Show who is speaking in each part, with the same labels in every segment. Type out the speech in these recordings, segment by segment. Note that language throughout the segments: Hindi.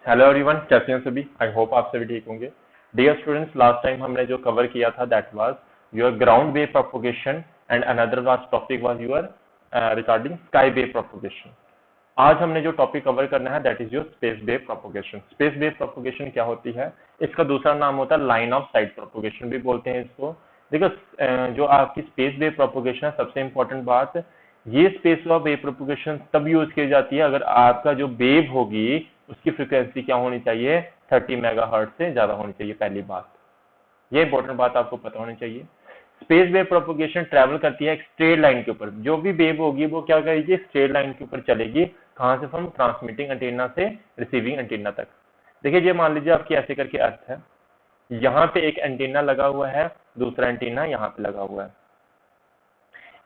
Speaker 1: हेलो एवरीवन, कैसे हैं सभी। आई होप आप सभी ठीक होंगे। डियर स्टूडेंट्स, लास्ट टाइम हमने जो कवर किया था that was your ground wave propagation and another was topic was your regarding sky wave propagation. आज हमने जो टॉपिक कवर करना है that is your space wave propagation. Space wave propagation क्या होती है, इसका दूसरा नाम होता है लाइन ऑफ साइट प्रोपोगेशन भी बोलते हैं इसको। देखो जो आपकी स्पेस वेव प्रोपोगेशन है, सबसे इंपॉर्टेंट बात, ये स्पेस ऑफ वेव प्रोपोगेशन तब यूज की जाती है अगर आपका जो वेव होगी उसकी फ्रीक्वेंसी क्या होनी चाहिए, 30 मेगाहर्ट्ज से ज्यादा होनी चाहिए। पहली बात, ये इंपॉर्टेंट बात आपको पता होनी चाहिए। स्पेस वेव प्रोपोगेशन ट्रैवल करती है एक स्ट्रेट लाइन के ऊपर। जो भी वेव होगी वो क्या करेगी, स्ट्रेट लाइन के ऊपर चलेगी। कहां से, फ्रॉम ट्रांसमिटिंग एंटीना से रिसीविंग एंटीना तक। देखिए, ये मान लीजिए आपकी ऐसे करके अर्थ है, यहाँ पे एक एंटीना लगा हुआ है, दूसरा एंटीना यहाँ पे लगा हुआ है।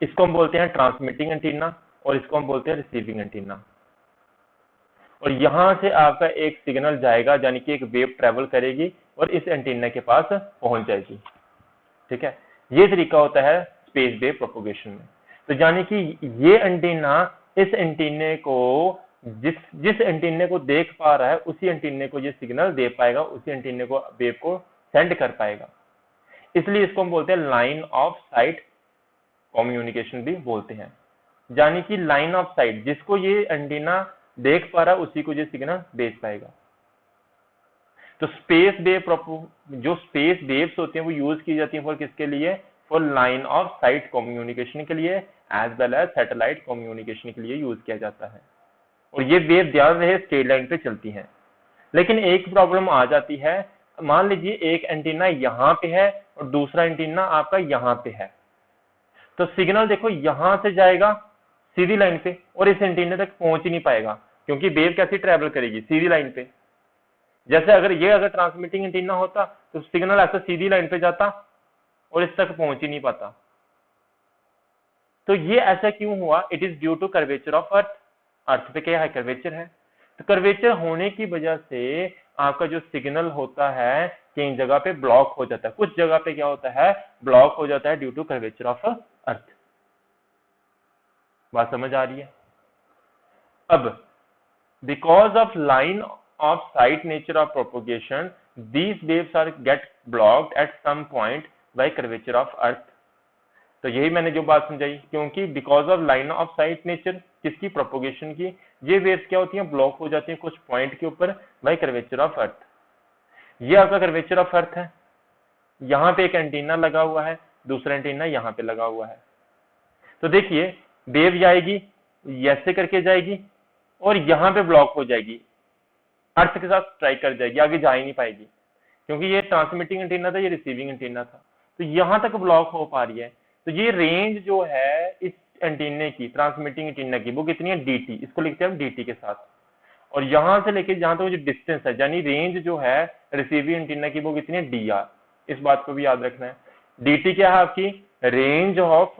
Speaker 1: इसको हम बोलते हैं ट्रांसमिटिंग एंटीना और इसको हम बोलते हैं रिसीविंग एंटीना। और यहां से आपका एक सिग्नल जाएगा, यानी कि एक वेव ट्रेवल करेगी और इस एंटीना के पास पहुंच जाएगी। ठीक है, ये तरीका होता है स्पेस वेव प्रोपोगेशन में। तो यानी कि ये एंटीना इस एंटीने को जिस जिस एंटीने को देख पा रहा है उसी एंटीने को ये सिग्नल दे पाएगा, उसी एंटीने को वेव को सेंड कर पाएगा। इसलिए इसको हम बोलते हैं लाइन ऑफ साइट कम्युनिकेशन भी बोलते हैं। यानी कि लाइन ऑफ साइट, जिसको ये एंटीना देख पा रहा है उसी को ये सिग्नल भेज पाएगा। तो स्पेस वेव जो स्पेस वेव्स होती हैं वो यूज की जाती हैं फॉर किसके लिए, for line of sight communication के लिए as well as satellite communication के लिए यूज किया जाता है। और ये वेव ध्यान रहे स्ट्रेट लाइन पे चलती हैं। लेकिन एक प्रॉब्लम आ जाती है, मान लीजिए एक एंटीना यहाँ पे है और दूसरा एंटीना आपका यहाँ पे है। तो सिग्नल देखो यहां से जाएगा सीधी लाइन पे और इस एंटीने तक पहुंच ही नहीं पाएगा, क्योंकि वेव कैसी ट्रेवल करेगी, सीधी लाइन पे। जैसे अगर ट्रांसमिटिंग एंटीना होता तो सिग्नल ऐसा सीधी लाइन पे जाता और इस तक पहुंच ही नहीं पाता। तो ये ऐसा क्यों हुआ, it is due to curvature of earth. Earth पे क्या है, कर्वेचर है। तो कर्वेचर होने की वजह से आपका जो सिग्नल होता है कई जगह पे ब्लॉक हो जाता है, कुछ जगह पे क्या होता है, ब्लॉक हो जाता है due to curvature of earth. बात समझ आ रही है। अब because of line of sight nature of propagation, these waves are get blocked at some point by curvature of earth। तो यही मैंने जो बात समझाई, क्योंकि because of line of site nature किसकी, प्रोपोगेशन की, ये वेव्स क्या होती हैं, ब्लॉक हो जाती हैं कुछ पॉइंट के ऊपर बाय कर्वेचर ऑफ अर्थ। ये आपका कर्वेचर ऑफ अर्थ है। यहाँ पे एक एंटीना लगा हुआ है, दूसरा एंटीना यहाँ पे लगा हुआ है। तो देखिए वेव जाएगी, ऐसे करके जाएगी और यहाँ पे ब्लॉक हो जाएगी, अर्थ के साथ स्ट्राइक कर जाएगी, आगे जा ही नहीं पाएगी, क्योंकि ये ट्रांसमिटिंग एंटीना था, ये रिसीविंग एंटीना था। तो यहाँ तक ब्लॉक हो पा रही है। तो ये रेंज जो है इस एंटीने की, ट्रांसमिटिंग एंटीना की, वो कितनी है, dt। इसको लिखते हैं हम dt के साथ। और यहां से लेके जहां तक जो डिस्टेंस है, यानी रेंज जो है रिसीविंग एंटीना की, वो कितनी है, dr। इस बात को भी याद रखना है। dt क्या है आपकी, range of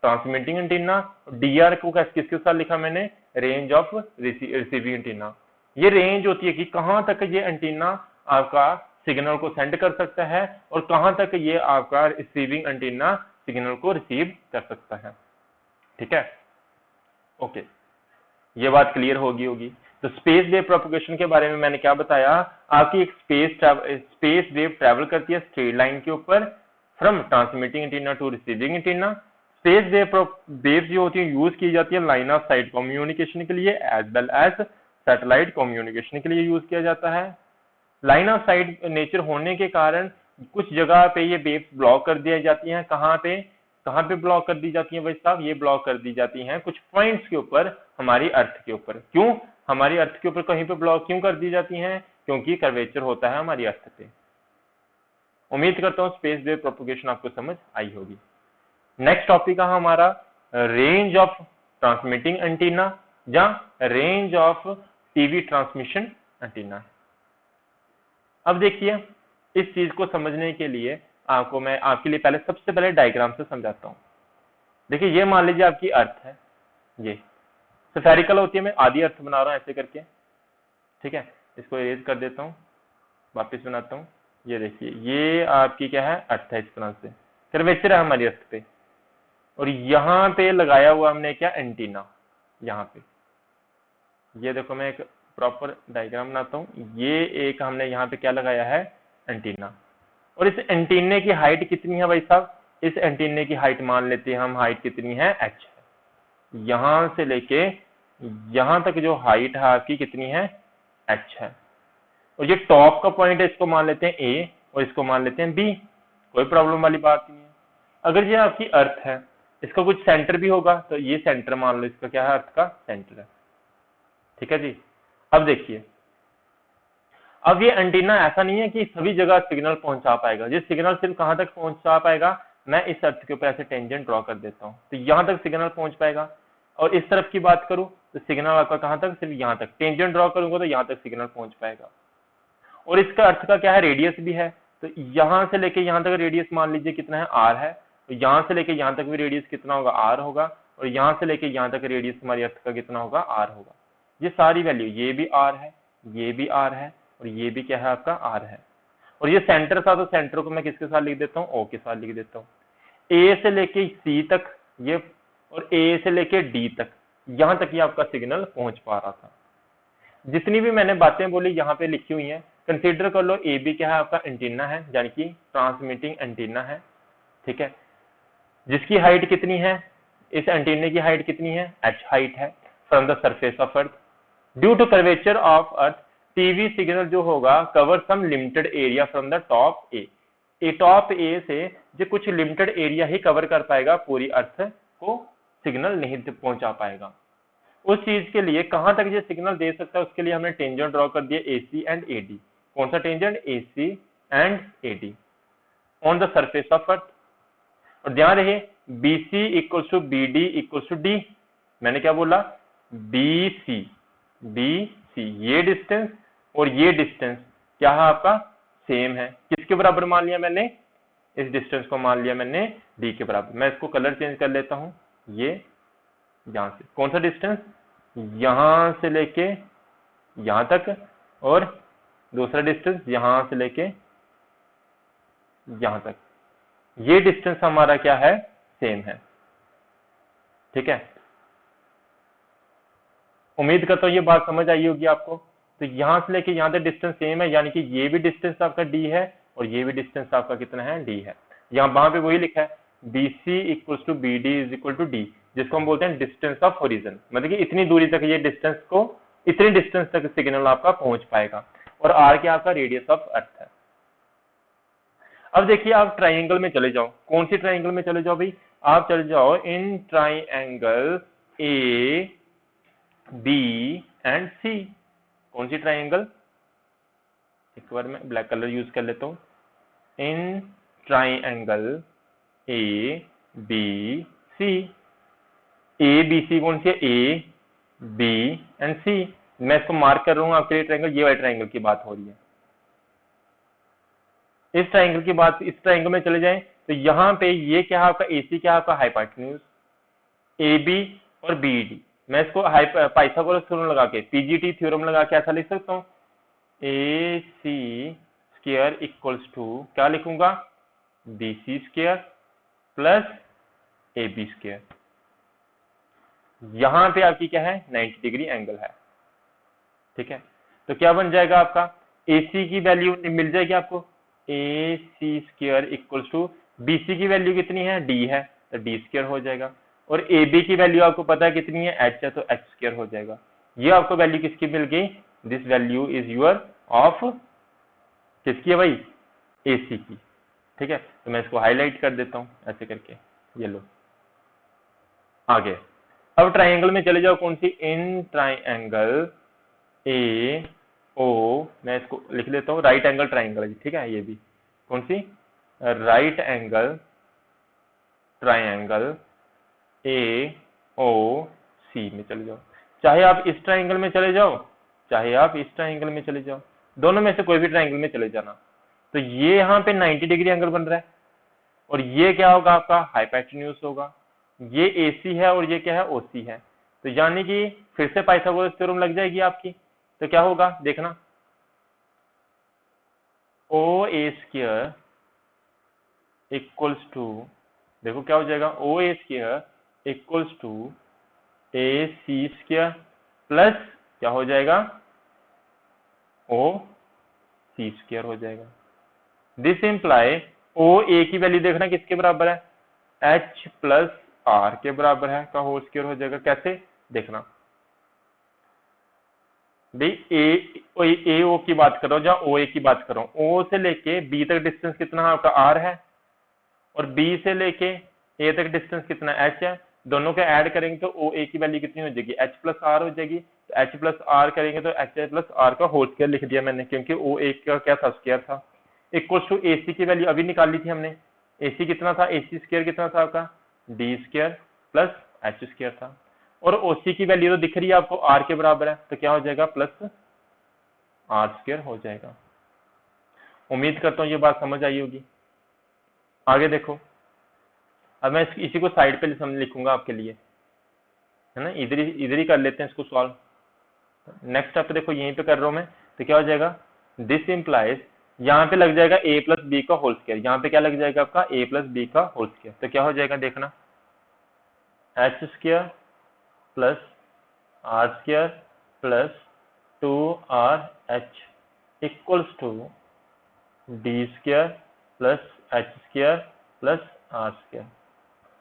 Speaker 1: transmitting antenna. dr को किसके साथ लिखा मैंने, रेंज ऑफ रिसीविंग एंटीना। ये रेंज होती है कि कहां तक ये एंटीना आपका सिग्नल को सेंड कर सकता है और कहां तक ये आपका रिसीविंग एंटीना सिग्नल को रिसीव कर सकता है। ठीक है, ओके, ये बात क्लियर होगी। तो स्पेस वेव प्रोपोगेशन के बारे में मैंने क्या बताया, आपकी एक स्पेस वेव ट्रैवल करती है स्ट्रेट लाइन के ऊपर from transmitting antenna to receiving antenna. Space wave जो होती है यूज की जाती है लाइन ऑफ साइट कम्युनिकेशन के लिए as well as satellite communication के लिए यूज किया जाता है। लाइन ऑफ साइट नेचर होने के कारण कुछ जगह पे ये वेव्स ब्लॉक कर दी जाती हैं। कहाँ पे ब्लॉक कर दी जाती हैं भाई साहब, ये ब्लॉक कर दी जाती हैं कुछ पॉइंट्स के ऊपर, हमारी अर्थ के ऊपर। क्यों हमारी अर्थ के ऊपर कहीं पे ब्लॉक क्यों कर दी जाती हैं, क्योंकि कर्वेचर होता है हमारी अर्थ पे। उम्मीद करता हूँ स्पेस वेव प्रोपोगेशन आपको समझ आई होगी। नेक्स्ट टॉपिक है हमारा रेंज ऑफ ट्रांसमिटिंग एंटीना या range of TV transmission antenna. अब देखिए, इस चीज को समझने के लिए मैं आपके लिए सबसे पहले डायग्राम से समझाता हूँ। देखिए, ये मान लीजिए आपकी अर्थ है, ये स्फेरिकल होती है। मैं आधी अर्थ बना रहा हूँ ऐसे करके। ठीक है, इसको इरेज कर देता हूँ, वापस बनाता हूँ। ये देखिए, ये आपकी क्या है, अर्थ है। इस तरह से कर्वेचर है हमारी अर्थ पे और यहाँ पे लगाया हुआ हमने क्या, एंटीना। यहाँ पे ये देखो, मैं एक प्रॉपर डायग्राम बनाता हूँ। ये एक हमने यहाँ पे क्या लगाया है, एंटीना, और इस एंटीने की हाइट कितनी है भाई साहब, इस एंटीने की हाइट मान लेते हैं हम, हाइट कितनी है, h है। यहां से लेके यहां तक जो हाइट है आपकी कितनी है, h है। और ये टॉप का पॉइंट है, इसको मान लेते हैं a और इसको मान लेते हैं b, कोई प्रॉब्लम वाली बात नहीं है। अगर ये आपकी अर्थ है, इसका कुछ सेंटर भी होगा, तो ये सेंटर मान लो, इसका क्या है, अर्थ का सेंटर है। ठीक है जी। अब देखिए, अब ये एंटीना ऐसा नहीं है कि सभी जगह सिग्नल पहुंचा पाएगा। ये सिग्नल सिर्फ कहां तक पहुंचा पाएगा, मैं इस अर्थ के ऊपर ऐसे टेंजेंट ड्रॉ कर देता हूं, तो यहां तक सिग्नल पहुंच पाएगा। और इस तरफ की बात करूं तो सिग्नल आपका कहां तक, सिर्फ यहां तक, टेंजेंट ड्रॉ करूंगा तो यहां तक सिग्नल पहुंच पाएगा। और इसका अर्थ का क्या है, रेडियस भी है, तो यहां से लेके यहां तक रेडियस मान लीजिए कितना है, r है, तो यहां से लेके यहां तक भी रेडियस कितना होगा, r होगा, और यहां से लेके यहां तक रेडियस हमारी अर्थ का कितना होगा, r होगा। ये सारी वैल्यू, ये भी r है, ये भी r है, और ये भी क्या है आपका, r है। और ये सेंटर था, तो सेंटर को मैं किसके साथ लिख देता हूँ, o के साथ लिख देता हूँ। a से लेके c तक ये, और a से लेके d तक, यहां तक ये आपका सिग्नल पहुंच पा रहा था। जितनी भी मैंने बातें बोली यहाँ पे लिखी हुई हैं, कंसीडर कर लो ए बी क्या है आपका, एंटीना है, यानी कि ट्रांसमिटिंग एंटीना है। ठीक है, जिसकी हाइट कितनी है, इस एंटीने की हाइट कितनी है, h हाइट है, from the surface of earth. Due to curvature of earth, TV signal जो होगा cover some limited area from the top a top a से जो कुछ लिमिटेड एरिया ही कवर कर पाएगा, पूरी अर्थ को सिग्नल नहीं पहुंचा पाएगा। उस चीज के लिए कहां तक ये सिग्नल दे सकता है, उसके लिए हमने टेंजेंट ड्रॉ कर दिया AC एंड AD। कौन सा tangent, AC and AD on the surface of earth. और ध्यान रहे BC equals to BD equals to D। मैंने क्या बोला, BC ये डिस्टेंस और ये डिस्टेंस क्या है आपका, सेम है। किसके बराबर मान लिया मैंने, इस डिस्टेंस को मान लिया मैंने D के बराबर। मैं इसको कलर चेंज कर लेता हूं, ये यहां से कौन सा डिस्टेंस, यहां से लेके यहां तक, और दूसरा डिस्टेंस यहां से लेके यहां तक, ये डिस्टेंस हमारा क्या है, सेम है। ठीक है, उम्मीद करता हूं ये बात समझ आई होगी आपको। तो यहां से लेके यहां तक डिस्टेंस सेम है, यानी कि ये भी डिस्टेंस आपका D है और ये भी डिस्टेंस आपका कितना है, D है। वहां पे वही लिखा है BC equals to BD is equal to D, जिसको हम बोलते हैं डिस्टेंस ऑफ होरिजन। मतलब कि इतनी दूरी तक ये डिस्टेंस को, इतनी डिस्टेंस तक सिग्नल आपका पहुंच पाएगा। और R क्या आपका रेडियस ऑफ अर्थ है। अब देखिए आप ट्राइंगल में चले जाओ, कौन सी ट्राइंगल में चले जाओ भाई, आप चले जाओ in triangle A B and C। कौन सी ट्राइंगल, एक बार मैं ब्लैक कलर यूज कर लेता हूं, in triangle A B C। A B C कौन सी है, A B एंड C। मैं इसको मार्क कर रहा हूं आपके लिए ट्राइंगल, ये वाले ट्राइंगल की बात हो रही है। इस ट्राइंगल की बात, इस ट्राइंगल में चले जाएं तो यहाँ पे ये क्या है आपका, AC क्या है आपका, हाइपोटेन्यूज, AB और BD। मैं इसको पाइथागोरस थ्योरम लगा के, PGT थ्योरम लगा के ऐसा लिख सकता हूँ, AC स्क्वायर इक्वल्स टू क्या लिखूंगा, BC square plus AB square. यहां पे आपकी क्या है, 90 डिग्री एंगल है। ठीक है, तो क्या बन जाएगा आपका, AC की वैल्यू मिल जाएगी आपको, AC square equals to BC की वैल्यू कितनी है, D है, तो D स्क्वायर हो जाएगा। और AB की वैल्यू आपको पता है कितनी है, H है, तो H स्क्वायर हो जाएगा। ये आपको वैल्यू किसकी मिल गई, this value is your of, किसकी है भाई, AC की। ठीक है, तो मैं इसको हाईलाइट कर देता हूं ऐसे करके, ये लो आगे। अब ट्राइंगल में चले जाओ, कौन सी, इन ट्राइंगल A O, मैं इसको लिख लेता हूँ राइट एंगल ट्राइंगल। ठीक है, ये भी कौन सी, right angle triangle A O C में चले जाओ। चाहे आप इस ट्राइंगल में चले जाओ, चाहे आप इस ट्राइंगल में चले जाओ, दोनों में से कोई भी ट्राइंगल में चले जाना। तो ये यहाँ पे 90 डिग्री एंगल बन रहा है, और ये क्या होगा आपका, हाइपोटेन्यूज होगा। ये AC है और ये क्या है, OC है। तो यानी कि फिर से पाइथागोरस थ्योरम लग जाएगी आपकी। तो क्या होगा देखना, OA स्क्वायर इक्वल्स टू, देखो क्या हो जाएगा, OA square equals to AC square plus क्या हो जाएगा, ओ सी स्क्वायर हो जाएगा। दिस इम्प्लाई ओ ए की वैल्यू देखना किसके बराबर है, एच प्लस आर के बराबर है का होल स्क्वायर हो जाएगा। कैसे देखना भाई, ए ओ की बात करो या ओ ए की बात करो, ओ से लेके बी तक डिस्टेंस कितना है आपका आर है, और बी से लेके ए तक डिस्टेंस कितना एच है। दोनों को ऐड करेंगे तो ओ ए की वैल्यू कितनी हो जाएगी, एच प्लस आर हो जाएगी। तो एच प्लस आर करेंगे तो एच प्लस आर का होल स्क्वायर लिख दिया मैंने, क्योंकि ओ ए का क्या था, स्क्वायर था। इक्वल्स टू ए सी की वैल्यू अभी निकाली थी हमने, ए सी कितना था, ए सी स्क्वायर कितना था आपका, D square plus h square था। और ओ सी की वैल्यू तो दिख रही है आपको आर के बराबर है, तो क्या हो जाएगा, प्लस आर स्क्वायर हो जाएगा। उम्मीद करता हूँ ये बात समझ आई होगी। आगे देखो, अब मैं इसी को साइड पे समझ लिखूंगा आपके लिए, है ना, इधर ही कर लेते हैं इसको सॉल्व। नेक्स्ट स्टेप देखो यहीं पे कर रहा हूं मैं, तो क्या हो जाएगा, दिस इंप्लाइज, यहाँ पे लग जाएगा ए प्लस बी का होल स्क्वायर, यहाँ पे क्या लग जाएगा आपका ए प्लस बी का होल स्क्वायर। तो क्या हो जाएगा देखना, h square plus r square plus 2r h equals to d square plus h square plus r square.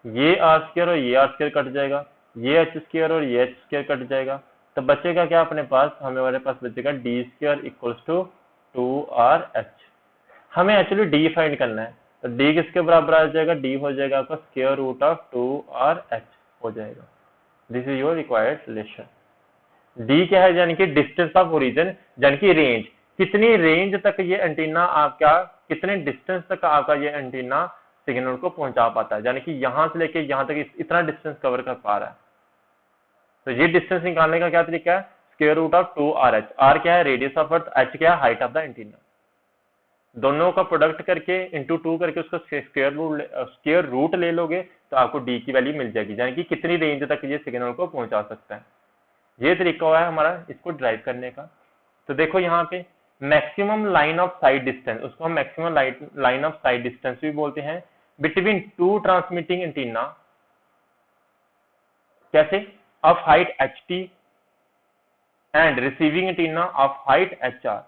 Speaker 1: ये आर स्क्वायर और ये आर स्क्वायर कट जाएगा, ये एच स्क्वायर और ये एच स्क्वायर कट जाएगा। तो बचेगा क्या अपने पास, हमारे पास बचेगा d square equals to 2r h. हमें एक्चुअली डी फाइंड करना है, तो डी किसके बराबर आ जाएगा, डी हो जाएगा आपका square root of 2r H हो जाएगा। This is your required solution. D क्या है, यानी कि डिस्टेंस ऑफ ओरिजिन, यानी कि रेंज, कितनी रेंज तक ये एंटीना आपका, कितने डिस्टेंस तक आपका ये एंटीना सिग्नल को पहुंचा पाता है, यानी कि यहां से लेके यहां तक इतना डिस्टेंस कवर कर पा रहा है। तो ये डिस्टेंस निकालने का क्या तरीका है, square root of 2r h. R क्या है, रेडियस ऑफ अर्थ, एच क्या है, हाइट ऑफ द एंटीना। दोनों का प्रोडक्ट करके इंटू 2 करके उसका स्क्वायर रूट ले लोगे तो आपको डी की वैल्यू मिल जाएगी, यानी कि कितनी रेंज तक ये सिग्नल को पहुंचा सकता है। ये तरीका हुआ है हमारा इसको ड्राइव करने का। तो देखो यहाँ पे maximum line of side distance, उसको हम maximum line of side distance भी बोलते हैं, बिटवीन टू ट्रांसमिटिंग एंटीना, कैसे, of height H T and receiving antenna of height H R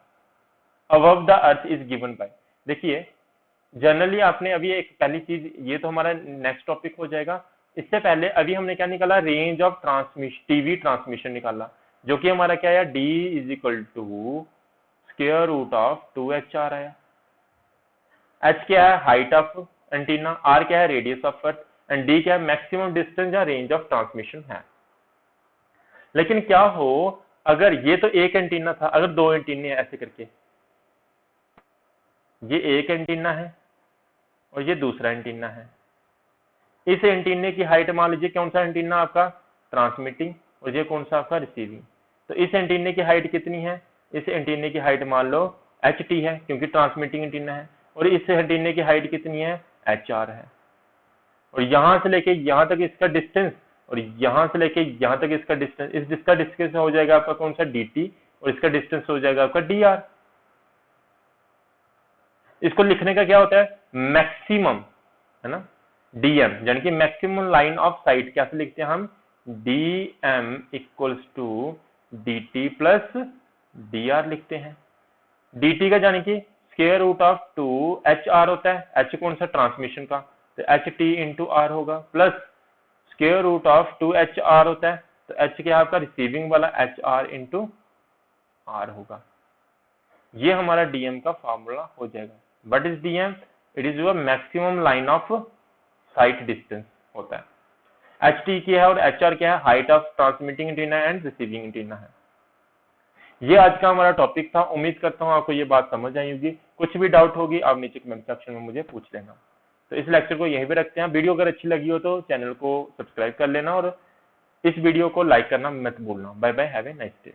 Speaker 1: above the earth is given by. देखिए जनरली आपने अभी एक पहली चीज, ये तो हमारा नेक्स्ट टॉपिक हो जाएगा, इससे पहले अभी हमने क्या निकाला, range of transmission, TV transmission निकाला, जो कि हमारा क्या है, d is equal to square root of 2h r आया। एच क्या है, हाइट ऑफ एंटीना, आर क्या है, radius of earth, and d क्या है, मैक्सिमम डिस्टेंस या रेंज ऑफ ट्रांसमिशन है। लेकिन क्या हो अगर ये तो एक एंटीना था, अगर दो एंटीने ऐसे करके, ये एक एंटीना है और ये दूसरा एंटीना है, इस एंटीने की हाइट मान लीजिए कौन सा एंटीना आपका, ट्रांसमिटिंग, और ये कौन सा आपका, रिसीविंग। तो इस एंटीने की हाइट कितनी है, इस एंटीने की हाइट मान लो एच टी है क्योंकि ट्रांसमिटिंग एंटीना है, और इस एंटीने की हाइट कितनी है, एच आर है। और यहां से लेके यहां तक इसका डिस्टेंस, और यहां से लेके यहां तक इसका डिस्टेंस, जिसका डिस्टेंस हो जाएगा आपका कौन सा, डी टी, और इसका डिस्टेंस हो जाएगा आपका डी आर। इसको लिखने का क्या होता है, मैक्सिमम, है ना, डीएम, यानी कि मैक्सिमम लाइन ऑफ साइट, कैसे लिखते हैं हम, d m equals to d t plus d r लिखते हैं। डी टी का यानी कि स्क्वायर रूट ऑफ 2h होता है, एच कौन सा, ट्रांसमिशन का, तो एच टी इंटू आर होगा, plus square root of 2h होता है, तो एच क्या है आपका, रिसीविंग वाला, एच आर इंटू आर होगा। ये हमारा डीएम का फॉर्मूला हो जाएगा। What is DM, it is your maximum line of site distance होता है। एच टी क्या है और एच आर क्या है, height of transmitting antenna and receiving antenna है। ये आज का हमारा टॉपिक था। उम्मीद करता हूँ आपको ये बात समझ आई होगी। कुछ भी डाउट होगी आप नीचे कमेंट सेक्शन में मुझे पूछ लेना। तो इस लेक्चर को यहीं पे रखते हैं। वीडियो अगर अच्छी लगी हो तो चैनल को सब्सक्राइब कर लेना और इस वीडियो को लाइक करना मत भूलना। Bye bye, have a nice day.